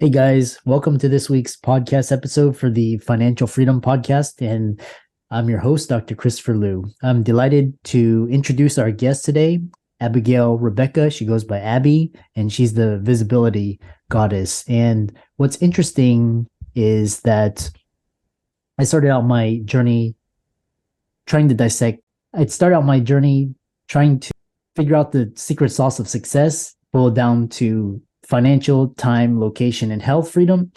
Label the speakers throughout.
Speaker 1: Hey guys, welcome to this week's podcast episode for the Financial Freedom Podcast. And I'm your host, Dr. Christopher Liu. I'm delighted to introduce our guest today, Abigail Rebecca. She goes by Abby, and she's the visibility goddess. And what's interesting is that I started out my journey trying to dissect. I'd start out my journey trying to figure out the secret sauce of success, boiled down to financial, time, location, and health freedom.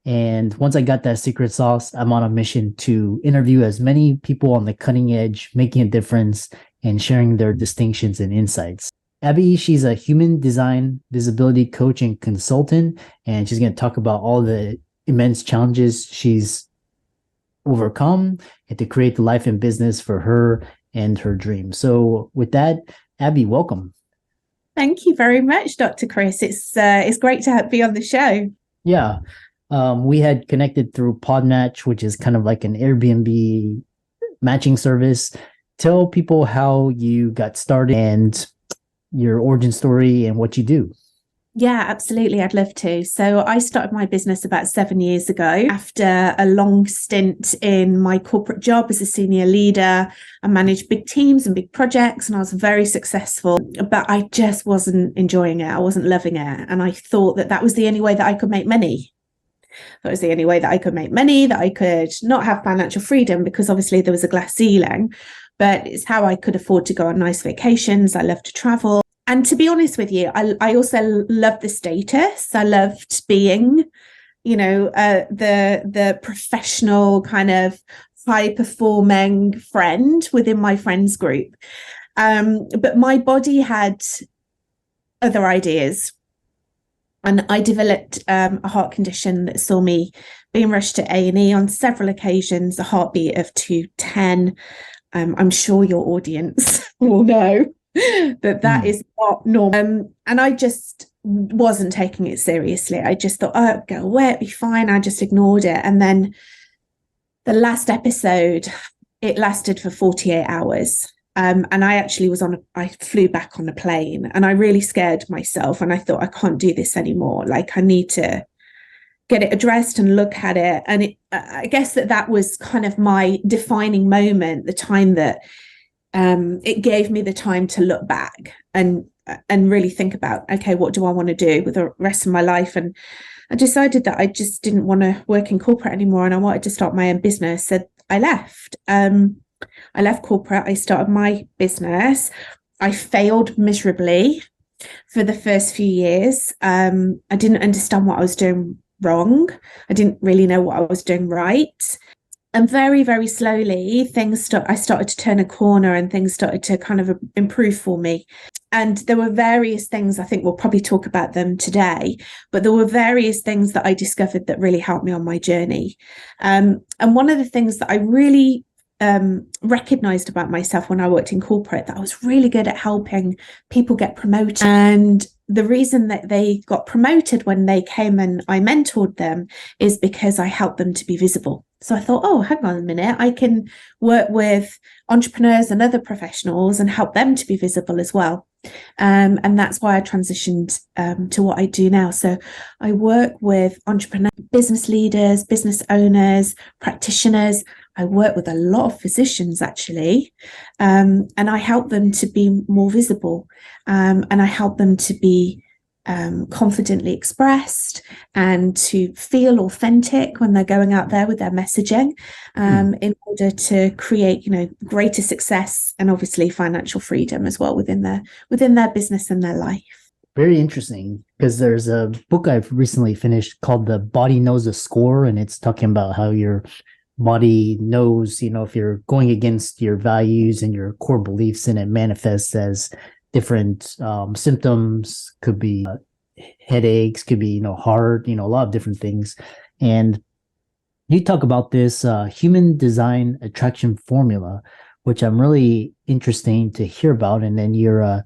Speaker 1: And once I got that secret sauce, I'm on a mission to interview as many people on the cutting edge, making a difference and sharing their distinctions and insights. Abby, she's a human design visibility coach and consultant, and she's going to talk about all the immense challenges she's overcome and to create the life and business for her and her dream. So with that, Abby, welcome.
Speaker 2: Thank you very much, Dr. Chris. It's great to be on the show.
Speaker 1: Yeah. We had connected through Podmatch, which is kind of like an Airbnb matching service. Tell people how you got started and your origin story and what you do.
Speaker 2: Yeah, absolutely. I'd love to. So I started my business about 7 years ago after a long stint in my corporate job as a senior leader. I managed big teams and big projects, and I was very successful, but I just wasn't enjoying it. I wasn't loving it. And I thought that was the only way that I could make money. That was the only way that I could make money, that I could not have financial freedom, because obviously there was a glass ceiling, but it's how I could afford to go on nice vacations. I love to travel. And to be honest with you, I also loved the status. I loved being, the professional kind of high performing friend within my friends group. But my body had other ideas. And I developed a heart condition that saw me being rushed to A&E on several occasions, a heartbeat of 210. I'm sure your audience will know that is not normal. And I just wasn't taking it seriously. I just thought, oh, go away, it'll be fine. I just ignored it. And then the last episode, it lasted for 48 hours. And I flew back on a plane, and I really scared myself. And I thought, I can't do this anymore. Like, I need to get it addressed and look at it. And I guess that was kind of my defining moment, the time that it gave me the time to look back and really think about, okay, what do I want to do with the rest of my life? And I decided that I just didn't want to work in corporate anymore, and I wanted to start my own business. So I left. I left corporate. I started my business. I failed miserably for the first few years. I didn't understand what I was doing wrong. I didn't really know what I was doing right. And very, very slowly, I started to turn a corner, and things started to kind of improve for me. And there were various things, I think we'll probably talk about them today, but there were various things that I discovered that really helped me on my journey. And one of the things that I really recognized about myself when I worked in corporate, that I was really good at helping people get promoted. And the reason that they got promoted when they came and I mentored them is because I helped them to be visible. So I thought, oh, hang on a minute, I can work with entrepreneurs and other professionals and help them to be visible as well. And that's why I transitioned to what I do now. So I work with entrepreneurs, business leaders, business owners, practitioners. I work with a lot of physicians, actually, and I help them to be more visible, and I help them to be confidently expressed and to feel authentic when they're going out there with their messaging, in order to create, greater success and obviously financial freedom as well within their business and their life.
Speaker 1: Very interesting, because there's a book I've recently finished called The Body Knows the Score, and it's talking about how your body knows, if you're going against your values and your core beliefs, and it manifests as different symptoms. Could be headaches, could be, heart, a lot of different things. And you talk about this human design attraction formula, which I'm really interesting to hear about. And then you're a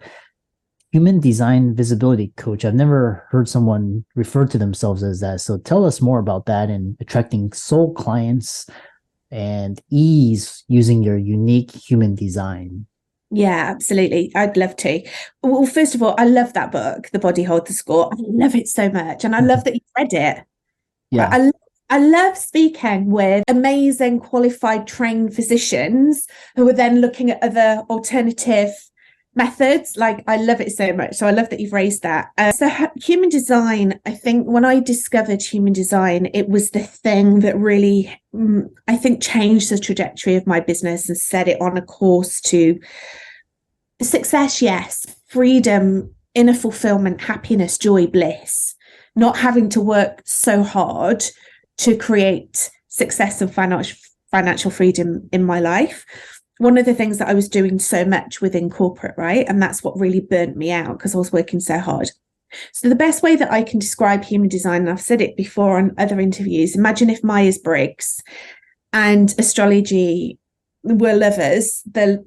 Speaker 1: human design visibility coach. I've never heard someone refer to themselves as that. So tell us more about that and attracting soul clients and ease using your unique human design.
Speaker 2: Yeah, absolutely. I'd love to. Well, first of all, I love that book, The Body Holds the Score. I love it so much. And I love that you've read it. Right?
Speaker 1: Yeah.
Speaker 2: I love speaking with amazing, qualified, trained physicians who are then looking at other alternative methods. Like, I love it so much. So I love that you've raised that. So human design, I think when I discovered human design, it was the thing that really, I think, changed the trajectory of my business and set it on a course to success, yes, freedom, inner fulfillment, happiness, joy, bliss, not having to work so hard to create success and financial freedom in my life. One of the things that I was doing so much within corporate, right? And that's what really burnt me out because I was working so hard. So the best way that I can describe human design, and I've said it before on other interviews, imagine if Myers-Briggs and astrology were lovers, the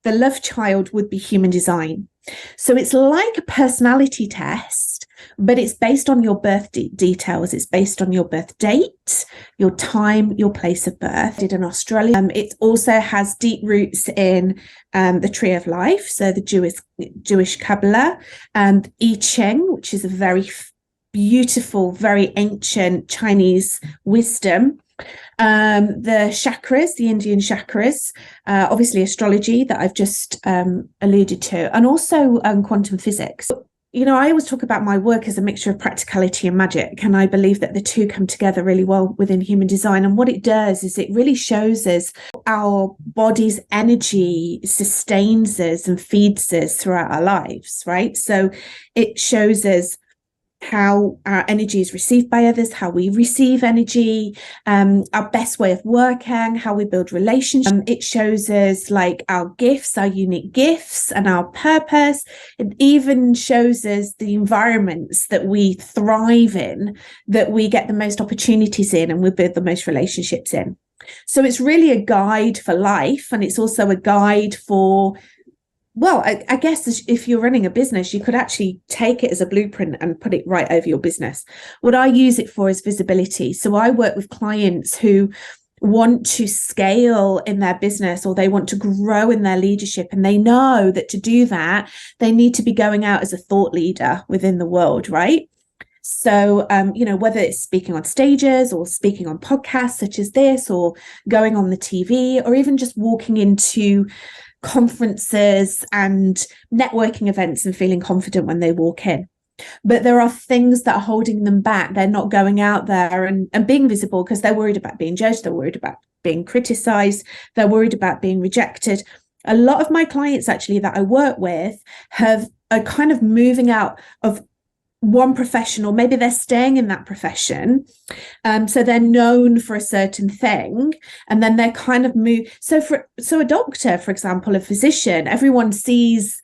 Speaker 2: love child would be human design. So it's like a personality test, but it's based on your birth details. It's based on your birth date, your time, your place of birth. In Australia, it also has deep roots in the Tree of Life, so the Jewish Kabbalah, and I Ching, which is a very beautiful, very ancient Chinese wisdom. The chakras, the Indian chakras, obviously astrology that I've just alluded to, and also quantum physics. You know, I always talk about my work as a mixture of practicality and magic, and I believe that the two come together really well within human design. And what it does is it really shows us our body's energy sustains us and feeds us throughout our lives, right? So it shows us how our energy is received by others, how we receive energy, our best way of working, how we build relationships. It shows us like our gifts, our unique gifts and our purpose. It even shows us the environments that we thrive in, that we get the most opportunities in and we build the most relationships in. So it's really a guide for life, and it's also a guide for, well, I guess if you're running a business, you could actually take it as a blueprint and put it right over your business. What I use it for is visibility. So I work with clients who want to scale in their business, or they want to grow in their leadership. And they know that to do that, they need to be going out as a thought leader within the world, right? So, you know, whether it's speaking on stages or speaking on podcasts such as this, or going on the TV, or even just walking into conferences and networking events and feeling confident when they walk in. But there are things that are holding them back. They're not going out there and being visible because they're worried about being judged. They're worried about being criticized. They're worried about being rejected. A lot of my clients actually that I work with are kind of moving out of one profession, or maybe they're staying in that profession, so they're known for a certain thing, and then they're kind of so a doctor, for example, a physician, everyone sees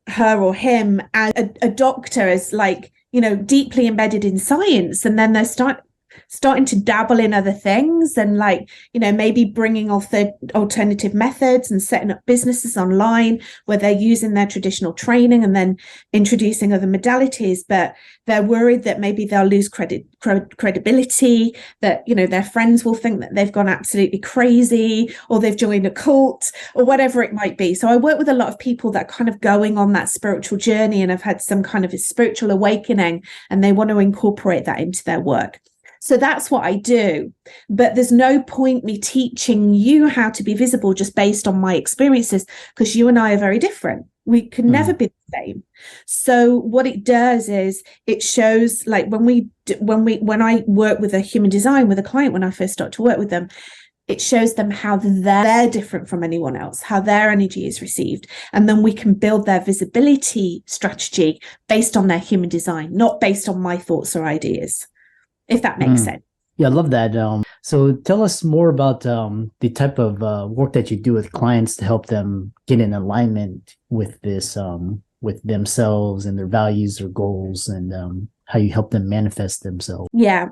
Speaker 2: her or him as a doctor, as like, you know, deeply embedded in science, and then they're starting to dabble in other things, and like, you know, maybe bringing alternative methods and setting up businesses online where they're using their traditional training and then introducing other modalities, but they're worried that maybe they'll lose credibility, that, you know, their friends will think that they've gone absolutely crazy, or they've joined a cult, or whatever it might be. So I work with a lot of people that are kind of going on that spiritual journey and have had some kind of a spiritual awakening, and they want to incorporate that into their work. So that's what I do. But there's no point me teaching you how to be visible just based on my experiences, because you and I are very different. We can never be the same. So what it does is it shows, like when I work with a human design with a client, when I first start to work with them, it shows them how they're different from anyone else, how their energy is received. And then we can build their visibility strategy based on their human design, not based on my thoughts or ideas, if that makes sense.
Speaker 1: Yeah, I love that. So tell us more about the type of work that you do with clients to help them get in alignment with this, with themselves and their values or goals, and how you help them manifest themselves.
Speaker 2: Yeah.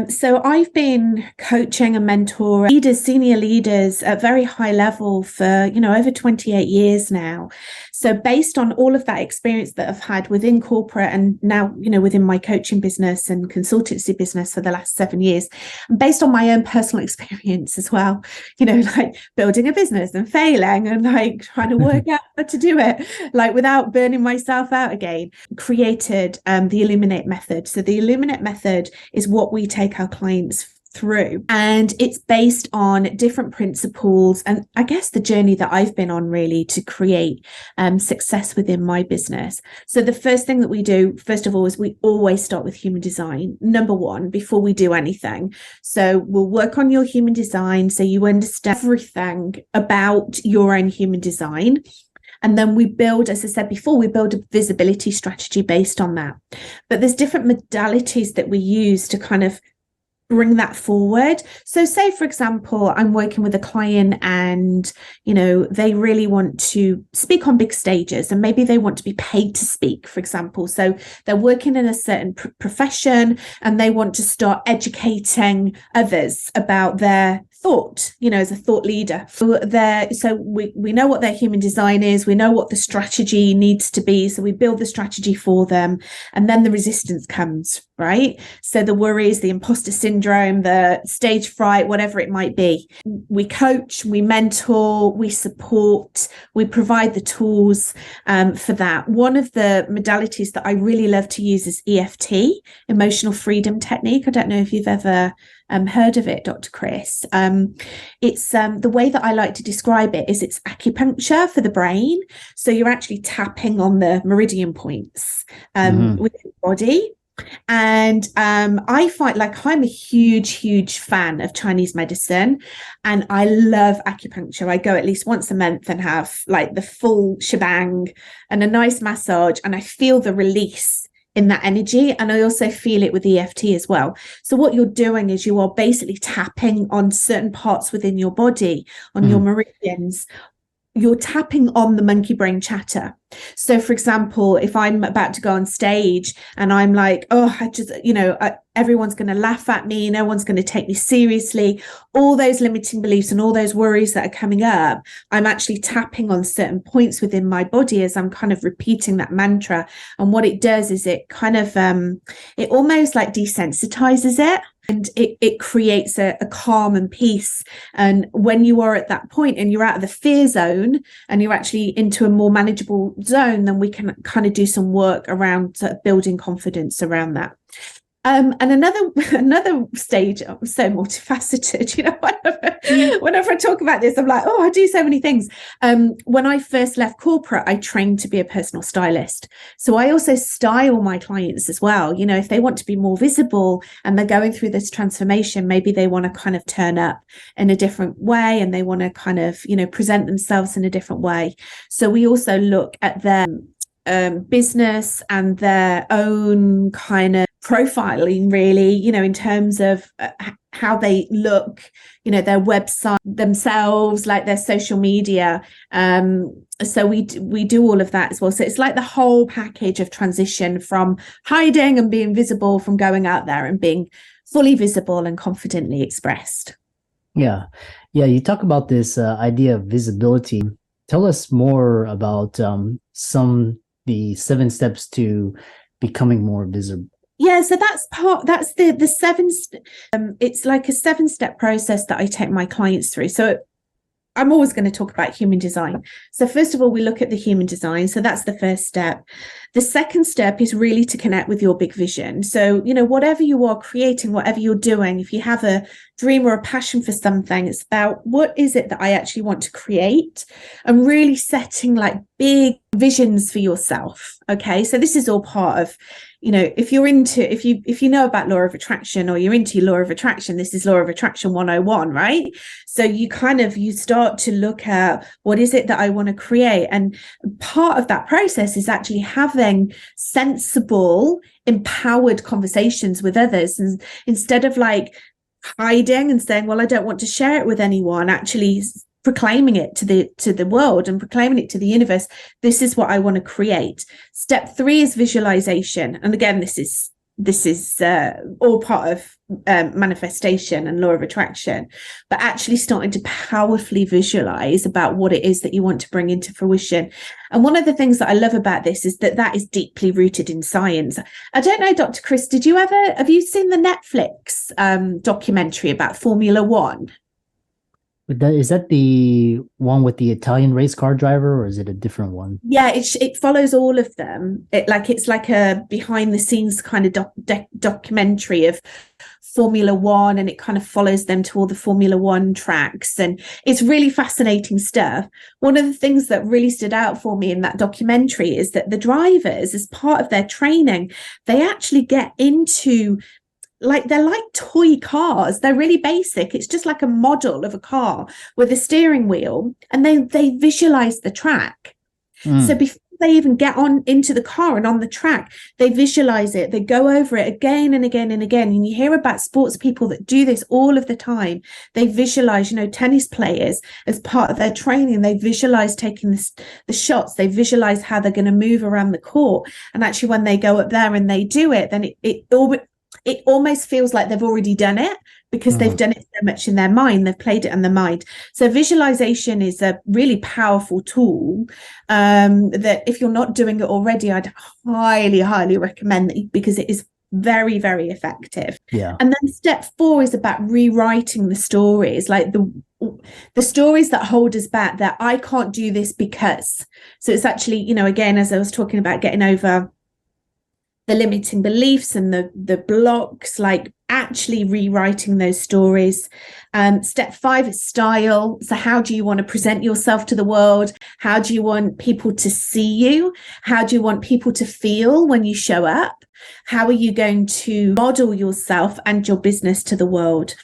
Speaker 2: So I've been coaching and mentoring leaders, senior leaders at very high level for, over 28 years now. So based on all of that experience that I've had within corporate and now, within my coaching business and consultancy business for the last 7 years, and based on my own personal experience as well, like building a business and failing and like trying to work out how to do it, like without burning myself out again, created the Illuminate method. So the Illuminate method is what we take our clients through, and it's based on different principles and I guess the journey that I've been on really to create success within my business. So the first thing that we do, first of all, is we always start with human design, number one, before we do anything. So we'll work on your human design so you understand everything about your own human design. And then we build, as I said before, we build a visibility strategy based on that. But there's different modalities that we use to kind of bring that forward. So say, for example, I'm working with a client and, they really want to speak on big stages and maybe they want to be paid to speak, for example. So they're working in a certain profession and they want to start educating others about their thought, as a thought leader. So we know what their human design is. We know what the strategy needs to be. So we build the strategy for them. And then the resistance comes, right? So the worries, the imposter syndrome, the stage fright, whatever it might be. We coach, we mentor, we support, we provide the tools for that. One of the modalities that I really love to use is EFT, emotional freedom technique. I don't know if you've ever heard of it, Dr. Chris. It's the way that I like to describe it is it's acupuncture for the brain. So you're actually tapping on the meridian points with your body. And I find like I'm a huge fan of Chinese medicine and I love acupuncture. I go at least once a month and have like the full shebang and a nice massage, and I feel the release in that energy. And I also feel it with EFT as well. So what you're doing is you are basically tapping on certain parts within your body, on your meridians. You're tapping on the monkey brain chatter. So for example, if I'm about to go on stage and I'm like, oh, I just, everyone's going to laugh at me. No one's going to take me seriously. All those limiting beliefs and all those worries that are coming up, I'm actually tapping on certain points within my body as I'm kind of repeating that mantra. And what it does is it kind of, it almost like desensitizes it. And it creates a calm and peace. And when you are at that point and you're out of the fear zone and you're actually into a more manageable zone, then we can kind of do some work around sort of building confidence around that. And another stage, I'm so multifaceted, whenever I talk about this, I'm like, oh, I do so many things. When I first left corporate, I trained to be a personal stylist. So I also style my clients as well. If they want to be more visible and they're going through this transformation, maybe they want to kind of turn up in a different way and they want to kind of, present themselves in a different way. So we also look at their business and their own kind of profiling really, in terms of how they look, their website themselves, like their social media. So we do all of that as well. So it's like the whole package of transition from hiding and being visible, from going out there and being fully visible and confidently expressed.
Speaker 1: Yeah. You talk about this idea of visibility. Tell us more about the 7 steps to becoming more visible.
Speaker 2: Yeah, so that's the 7. It's like a 7-step process that I take my clients through. So I'm always going to talk about human design. So first of all, we look at the human design. So that's the first step. The second step is really to connect with your big vision. So, whatever you are creating, whatever you're doing, if you have a dream or a passion for something, it's about what is it that I actually want to create, and really setting like big visions for yourself. Okay. So this is all part of, if you know about law of attraction or you're into law of attraction, this is law of attraction 101, right? So you start to look at what is it that I want to create. And part of that process is actually having sensible, empowered conversations with others. And instead of like hiding and saying, well, I don't want to share it with anyone, actually proclaiming it to the world and proclaiming it to the universe. This is what I want to create. Step 3 is visualization. And again, this is this is all part of manifestation and law of attraction, but actually starting to powerfully visualize about what it is that you want to bring into fruition. And one of the things that I love about this is that is deeply rooted in science. I don't know, Dr. Chris, have you seen the Netflix documentary about Formula One?
Speaker 1: Is that the one with the Italian race car driver, or is it a different one?
Speaker 2: Yeah, it follows all of them. It's like a behind the scenes kind of documentary of Formula One, and it kind of follows them to all the Formula One tracks, and it's really fascinating stuff. One of the things that really stood out for me in that documentary is that the drivers, as part of their training, they actually get into, like, they're like toy cars. They're really basic. It's just like a model of a car with a steering wheel, and they visualize the track. So before they even get on into the car and on the track, they visualize it. They go over it again and again and again. And you hear about sports people that do this all of the time. They visualize, tennis players, as part of their training, they visualize taking the shots. They visualize how they're going to move around the court. And actually, when they go up there and they do it, then it almost feels like they've already done it, because they've done it so much in their mind. They've played it in their mind. So visualization is a really powerful tool that, if you're not doing it already, I'd highly, highly recommend that, because it is very, very effective.
Speaker 1: Yeah.
Speaker 2: And then step 4 is about rewriting the stories, like the stories that hold us back, that I can't do this because. So it's actually, again, as I was talking about getting over the limiting beliefs and the blocks, like actually rewriting those stories. Step 5 is style. So how do you want to present yourself to the world? How do you want people to see you? How do you want people to feel when you show up? How are you going to model yourself and your business to the world?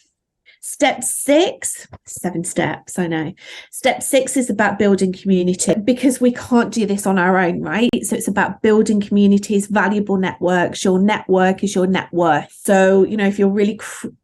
Speaker 2: Step 6, 7 steps, I know. Step 6 is about building community, because we can't do this on our own, right? So it's about building communities, valuable networks. Your network is your net worth. So, if you're really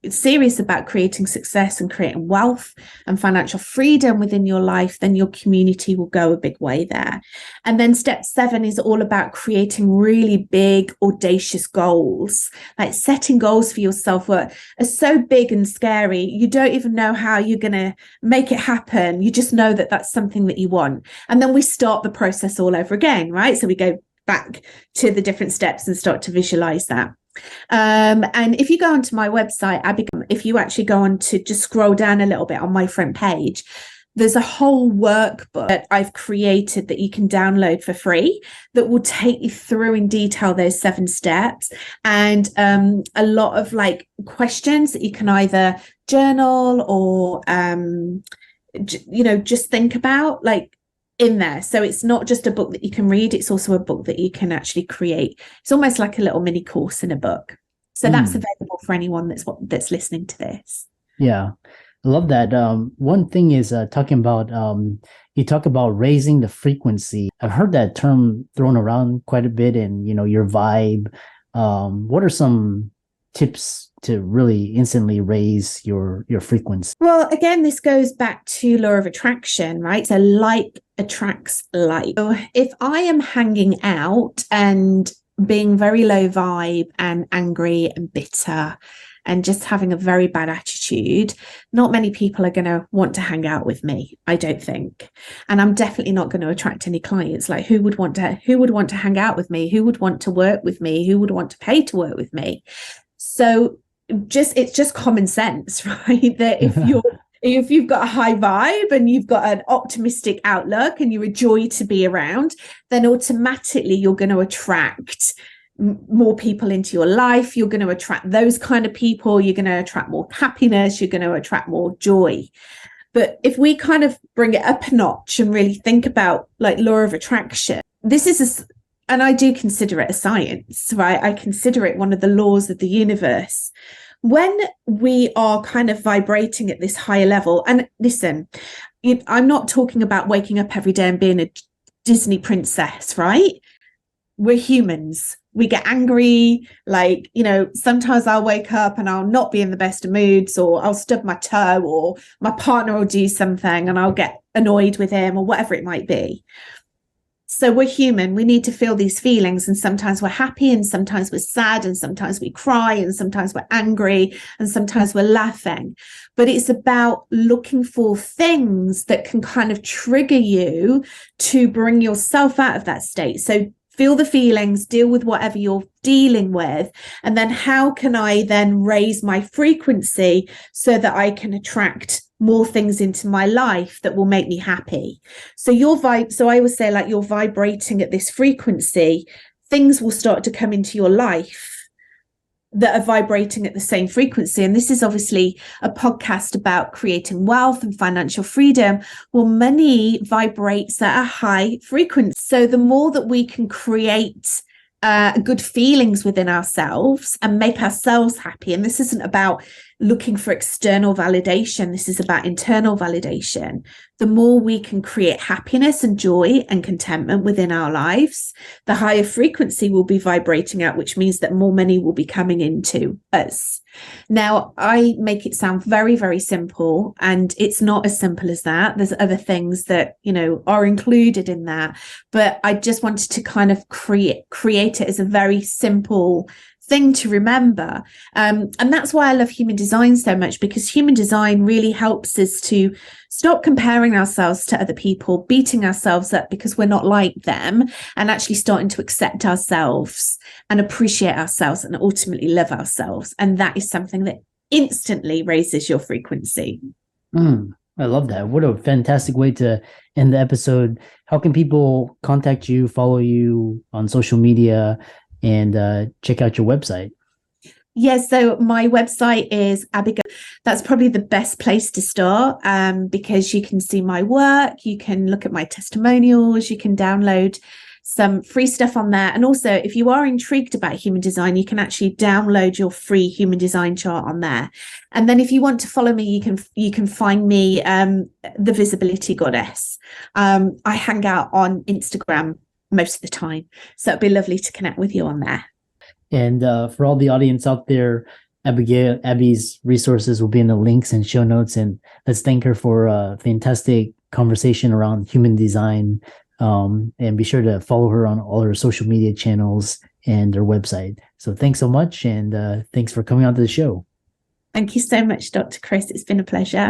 Speaker 2: serious about creating success and creating wealth and financial freedom within your life, then your community will go a big way there. And then step 7 is all about creating really big, audacious goals, like setting goals for yourself that are so big and scary, you don't even know how you're going to make it happen. You just know that that's something that you want. And then we start the process all over again, right? So we go back to the different steps and start to visualize that. And if you go onto my website, Abigail, if you actually go on to just scroll down a little bit on my front page, there's a whole workbook that I've created that you can download for free that will take you through in detail those 7 steps, and a lot of like questions that you can either journal or just think about, like, in there. So it's not just a book that you can read, it's also a book that you can actually create. It's almost like a little mini course in a book. So that's available for anyone that's listening to this.
Speaker 1: Yeah, I love that. One thing is talking about, you talk about raising the frequency. I've heard that term thrown around quite a bit, and your vibe. What are some tips to really instantly raise your frequency?
Speaker 2: Well, again, this goes back to law of attraction, right? So like attracts like. So if I am hanging out and being very low vibe and angry and bitter and just having a very bad attitude, not many people are going to want to hang out with me, I don't think. And I'm definitely not going to attract any clients. Like, who would want to hang out with me? Who would want to work with me? Who would want to pay to work with me? So it's just common sense, right? That if you've got a high vibe and you've got an optimistic outlook and you're a joy to be around, then automatically you're going to attract more people into your life. You're going to attract those kind of people. You're going to attract more happiness. You're going to attract more joy. But if we kind of bring it up a notch and really think about like law of attraction, this is and I do consider it a science, right? I consider it one of the laws of the universe. When we are kind of vibrating at this higher level, and listen, I'm not talking about waking up every day and being a Disney princess, right? We're humans. We get angry. Like, sometimes I'll wake up and I'll not be in the best of moods, or I'll stub my toe, or my partner will do something and I'll get annoyed with him, or whatever it might be. So we're human. We need to feel these feelings. And sometimes we're happy, and sometimes we're sad, and sometimes we cry, and sometimes we're angry, and sometimes we're laughing. But it's about looking for things that can kind of trigger you to bring yourself out of that state. So feel the feelings, deal with whatever you're dealing with. And then how can I then raise my frequency so that I can attract more things into my life that will make me happy? So so I would say, like, you're vibrating at this frequency, things will start to come into your life that are vibrating at the same frequency. And this is obviously a podcast about creating wealth and financial freedom. Well, money vibrates at a high frequency. So the more that we can create good feelings within ourselves and make ourselves happy, and this isn't about looking for external validation, this is about internal validation. The more we can create happiness and joy and contentment within our lives, the higher frequency will be vibrating out, which means that more money will be coming into us. Now, I make it sound very, very simple, and it's not as simple as that. There's other things that, are included in that, but I just wanted to kind of create it as a very simple thing to remember. And that's why I love human design so much, because human design really helps us to stop comparing ourselves to other people, beating ourselves up because we're not like them, and actually starting to accept ourselves and appreciate ourselves and ultimately love ourselves. And that is something that instantly raises your frequency.
Speaker 1: I love that. What a fantastic way to end the episode. How can people contact you, follow you on social media, and check out your website?
Speaker 2: Yes, so my website is Abigail. That's probably the best place to start, because you can see my work, you can look at my testimonials, you can download some free stuff on there. And also, if you are intrigued about human design, you can actually download your free human design chart on there. And then if you want to follow me, you can find me, the Visibility Goddess. I hang out on Instagram most of the time, so it'd be lovely to connect with you on there.
Speaker 1: And for all the audience out there, Abby's resources will be in the links and show notes. And let's thank her for a fantastic conversation around human design. And be sure to follow her on all her social media channels and her website. So thanks so much. And thanks for coming on to the show.
Speaker 2: Thank you so much, Dr. Chris. It's been a pleasure.